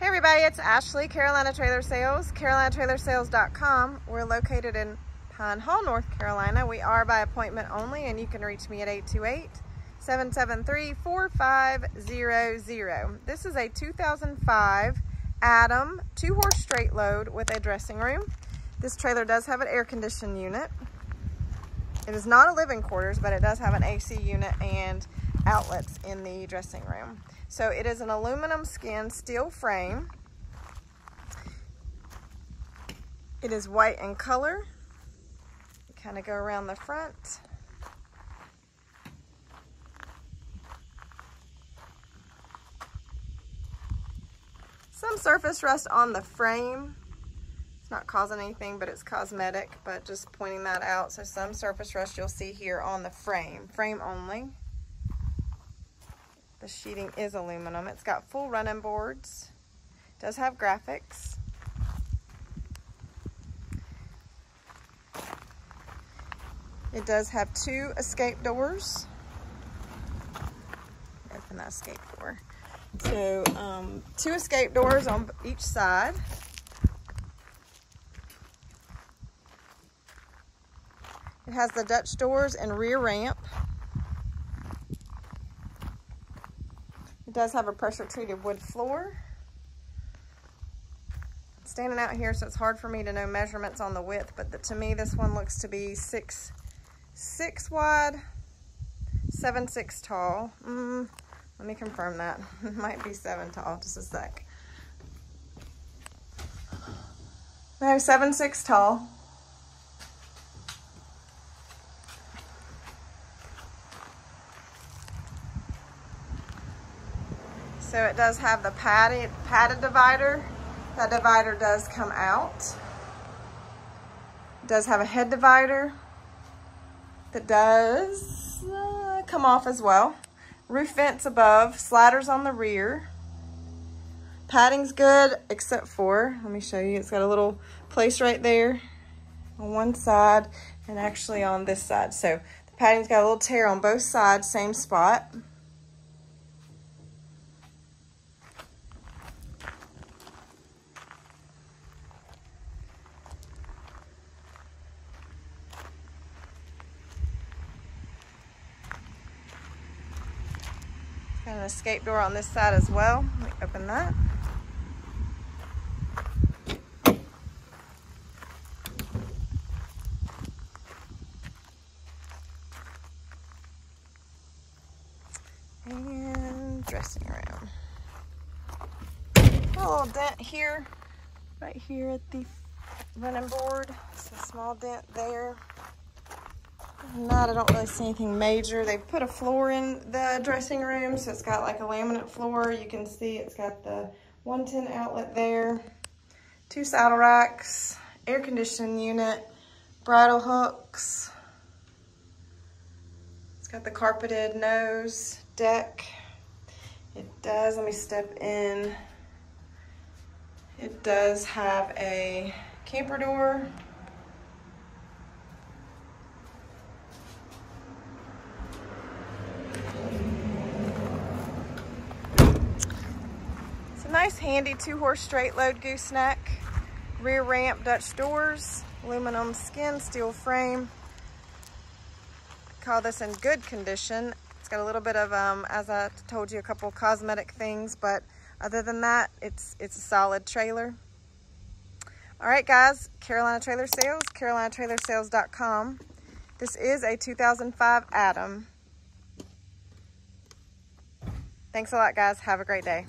Hey everybody, it's Ashley, Carolina Trailer Sales, CarolinaTrailerSales.com. We're located in Pine Hall, North Carolina. We are by appointment only, and you can reach me at 828-773-4500. This is a 2005 Adam 2-horse straight load with a dressing room. This trailer does have an air conditioning unit. It is not a living quarters, but it does have an AC unit and outlets in the dressing room. So it is an aluminum skin steel frame. It is white in color. You kind of go around the front. Some surface rust on the frame. It's not causing anything, but it's cosmetic, but just pointing that out. So some surface rust you'll see here on the frame only. The sheeting is aluminum. It's got full running boards. It does have graphics. It does have 2 escape doors. Open that escape door. So 2 escape doors on each side. It has the Dutch doors and rear ramp. It does have a pressure treated wood floor. It's standing out here, so it's hard for me to know measurements on the width, but to me this one looks to be 6'6" wide, 7'6" tall. Let me confirm that. It might be 7 tall, just a sec. No, 7'6" tall. So it does have the padded divider. That divider does come out. It does have a head divider that does come off as well. Roof vents above, sliders on the rear. Padding's good, except for, let me show you, it's got a little place right there on one side and actually on this side. So the padding's got a little tear on both sides, same spot. Got an escape door on this side as well. Let me open that. And dressing room. A little dent here, right here at the running board. It's a small dent there. Not, I don't really see anything major. They put a floor in the dressing room, so it's got like a laminate floor. You can see it's got the 110 outlet there, 2 saddle racks, air conditioning unit, bridle hooks. It's got the carpeted nose deck. It does, let me step in. It does have a camper door. Nice handy 2-horse straight load gooseneck, rear ramp, Dutch doors, aluminum skin, steel frame. Call this in good condition. It's got a little bit of, as I told you, a couple cosmetic things, but other than that, it's a solid trailer. All right, guys, Carolina Trailer Sales, CarolinaTrailerSales.com. This is a 2005 Adam. Thanks a lot, guys. Have a great day.